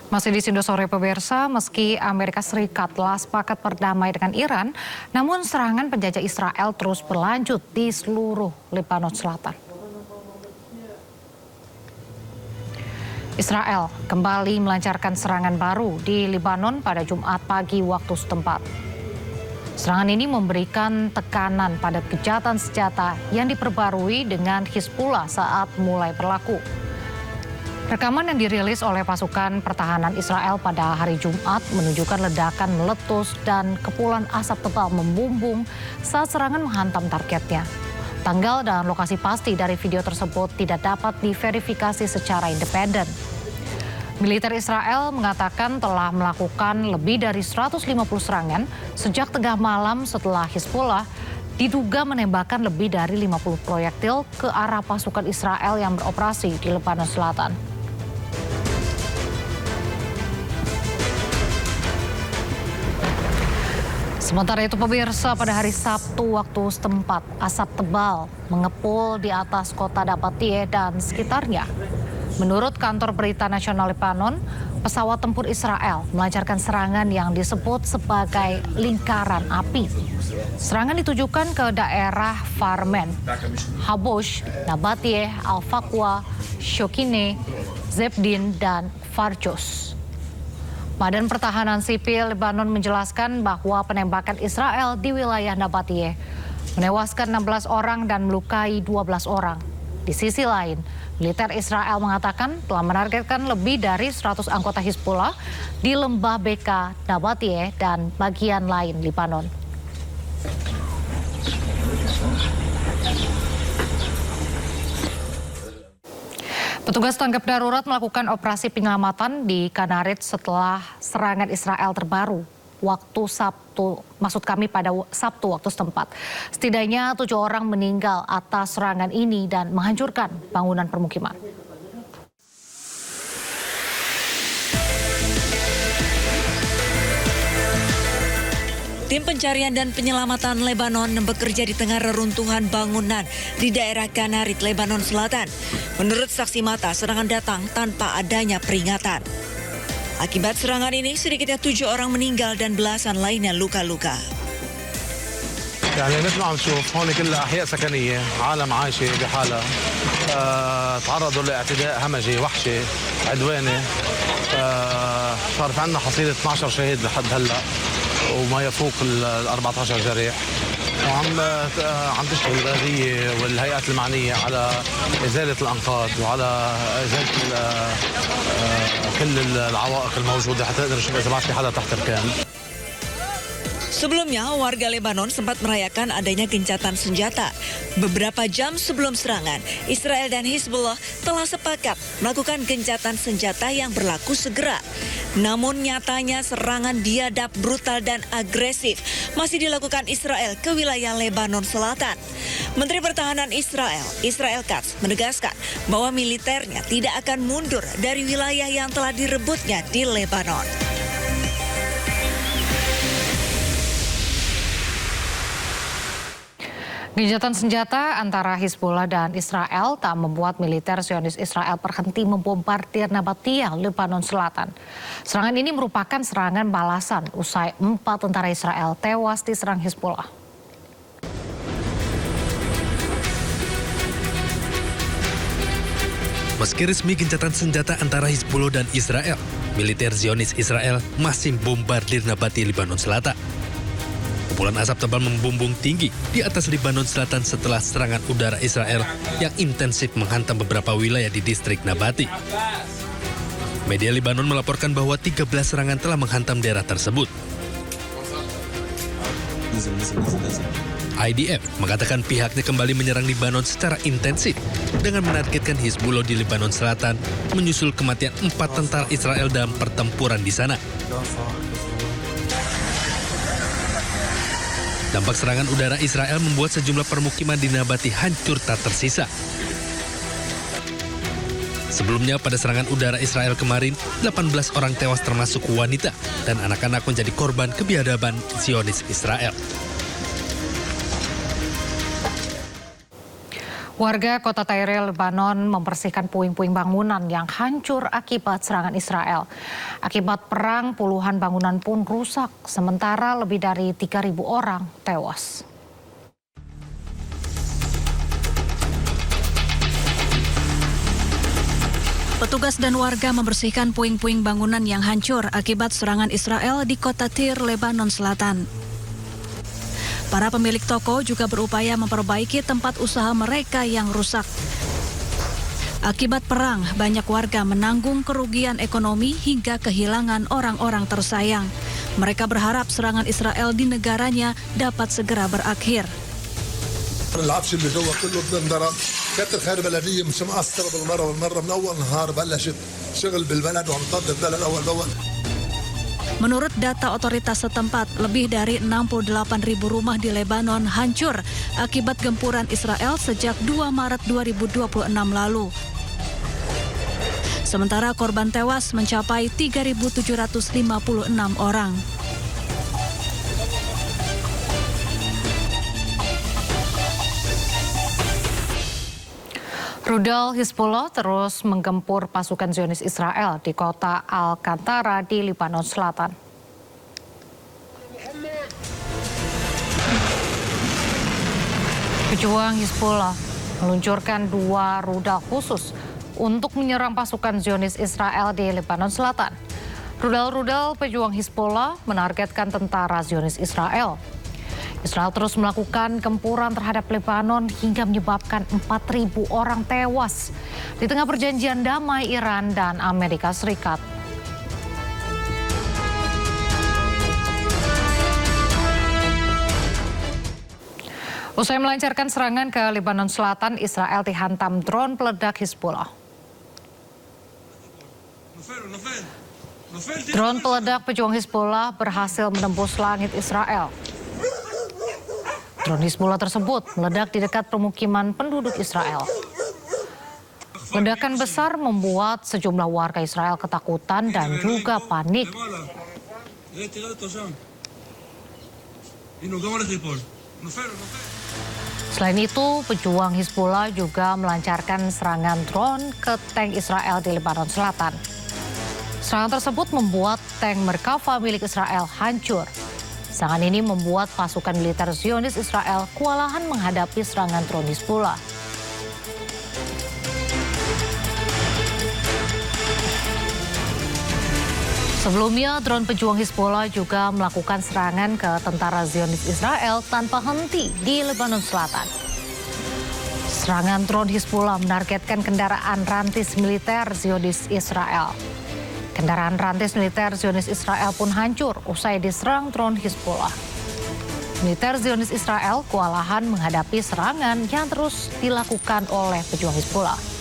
Masih di Sindo Sore pemirsa, meski Amerika Serikat telah sepakat berdamai dengan Iran, namun serangan penjajah Israel terus berlanjut di seluruh Lebanon Selatan. Israel kembali melancarkan serangan baru di Lebanon pada Jumat pagi waktu setempat. Serangan ini memberikan tekanan pada gencatan senjata yang diperbarui dengan Hizbullah saat mulai berlaku. Rekaman yang dirilis oleh pasukan pertahanan Israel pada hari Jumat menunjukkan ledakan meletus dan kepulan asap tebal membumbung saat serangan menghantam targetnya. Tanggal dan lokasi pasti dari video tersebut tidak dapat diverifikasi secara independen. Militer Israel mengatakan telah melakukan lebih dari 150 serangan sejak tengah malam setelah Hizbullah diduga menembakkan lebih dari 50 proyektil ke arah pasukan Israel yang beroperasi di Lebanon Selatan. Sementara itu pemirsa, pada hari Sabtu waktu setempat, asap tebal mengepul di atas kota Nabatie dan sekitarnya. Menurut kantor berita nasional Lebanon, pesawat tempur Israel melancarkan serangan yang disebut sebagai lingkaran api. Serangan ditujukan ke daerah Farmen, Habosh, Nabatie, Al-Faqwa, Shokine, Zebdin, dan Farjos. Badan Pertahanan Sipil Lebanon menjelaskan bahwa penembakan Israel di wilayah Nabatie menewaskan 16 orang dan melukai 12 orang. Di sisi lain, militer Israel mengatakan telah menargetkan lebih dari 100 anggota Hizbullah di lembah Beka, Nabatie, dan bagian lain Lebanon. Petugas tanggap darurat melakukan operasi penyelamatan di Kanarit setelah serangan Israel terbaru pada Sabtu waktu setempat. Setidaknya 7 orang meninggal atas serangan ini dan menghancurkan bangunan permukiman. Tim pencarian dan penyelamatan Lebanon bekerja di tengah reruntuhan bangunan di daerah Kanarit, Lebanon Selatan. Menurut saksi mata, serangan datang tanpa adanya peringatan. Akibat serangan ini, sedikitnya 7 orang meninggal dan belasan lainnya luka-luka. يعني مثل ما عم نشوف هون كلها احياء سكنيه، عالم عايشه بحالها، تعرضوا لاعتداء همجي وحشي عدواني، صار في عندنا حصيله 12 شهيد لحد هلا وما يفوق ال 14 جريح، وعم تشتغل البلديه والهيئات المعنيه على ازاله الانقاض وعلى ازاله كل العوائق الموجوده حتى نقدر نشوف اذا بعد في حدا تحت ركام. Sebelumnya, warga Lebanon sempat merayakan adanya gencatan senjata. Beberapa jam sebelum serangan, Israel dan Hizbullah telah sepakat melakukan gencatan senjata yang berlaku segera. Namun nyatanya serangan biadab, brutal dan agresif masih dilakukan Israel ke wilayah Lebanon Selatan. Menteri Pertahanan Israel, Israel Katz, menegaskan bahwa militernya tidak akan mundur dari wilayah yang telah direbutnya di Lebanon. Gencatan senjata antara Hizbullah dan Israel tak membuat militer Zionis Israel berhenti membombardir Nabatie, Lebanon Selatan. Serangan ini merupakan serangan balasan usai 4 tentara Israel tewas diserang Hizbullah. Meski resmi gencatan senjata antara Hizbullah dan Israel, militer Zionis Israel masih bombardir Nabatie, Lebanon Selatan. Kepulan asap tebal membumbung tinggi di atas Lebanon Selatan setelah serangan udara Israel yang intensif menghantam beberapa wilayah di distrik Nabatie. Media Lebanon melaporkan bahwa 13 serangan telah menghantam daerah tersebut. IDF mengatakan pihaknya kembali menyerang Lebanon secara intensif dengan menargetkan Hizbullah di Lebanon Selatan menyusul kematian 4 tentara Israel dalam pertempuran di sana. Dampak serangan udara Israel membuat sejumlah permukiman di Nabatie hancur tak tersisa. Sebelumnya pada serangan udara Israel kemarin, 18 orang tewas termasuk wanita dan anak-anak menjadi korban kebiadaban Zionis Israel. Warga kota Tyre, Lebanon membersihkan puing-puing bangunan yang hancur akibat serangan Israel. Akibat perang, puluhan bangunan pun rusak, sementara lebih dari 3.000 orang tewas. Petugas dan warga membersihkan puing-puing bangunan yang hancur akibat serangan Israel di kota Tyre, Lebanon Selatan. Para pemilik toko juga berupaya memperbaiki tempat usaha mereka yang rusak. Akibat perang, banyak warga menanggung kerugian ekonomi hingga kehilangan orang-orang tersayang. Mereka berharap serangan Israel di negaranya dapat segera berakhir. العفش اللي جوا كله بنضرب كانت الخير بلديه مش مقصره بالمره من اول نهار بلشت شغل بالبلد وعم تنظف البلد اول باول. Menurut data otoritas setempat, lebih dari 68.000 rumah di Lebanon hancur akibat gempuran Israel sejak 2 Maret 2026 lalu. Sementara korban tewas mencapai 3.756 orang. Rudal Hizbullah terus menggempur pasukan Zionis Israel di kota Al-Qantara di Lebanon Selatan. Pejuang Hizbullah meluncurkan 2 rudal khusus untuk menyerang pasukan Zionis Israel di Lebanon Selatan. Rudal-rudal pejuang Hizbullah menargetkan tentara Zionis Israel. Israel terus melakukan gempuran terhadap Lebanon hingga menyebabkan 4.000 orang tewas di tengah perjanjian damai Iran dan Amerika Serikat. Usai melancarkan serangan ke Lebanon Selatan, Israel dihantam drone peledak Hizbullah. Drone peledak pejuang Hizbullah berhasil menembus langit Israel. Drone Hizbullah tersebut meledak di dekat permukiman penduduk Israel. Ledakan besar membuat sejumlah warga Israel ketakutan dan juga panik. Selain itu, pejuang Hizbullah juga melancarkan serangan drone ke tank Israel di Lebanon Selatan. Serangan tersebut membuat tank Merkava milik Israel hancur. Serangan ini membuat pasukan militer Zionis Israel kewalahan menghadapi serangan drone Hizbullah. Sebelumnya, drone pejuang Hizbullah juga melakukan serangan ke tentara Zionis Israel tanpa henti di Lebanon Selatan. Serangan drone Hizbullah menargetkan kendaraan rantis militer Zionis Israel. Kendaraan rantis militer Zionis Israel pun hancur usai diserang drone Hizbullah. Militer Zionis Israel kewalahan menghadapi serangan yang terus dilakukan oleh pejuang Hizbullah.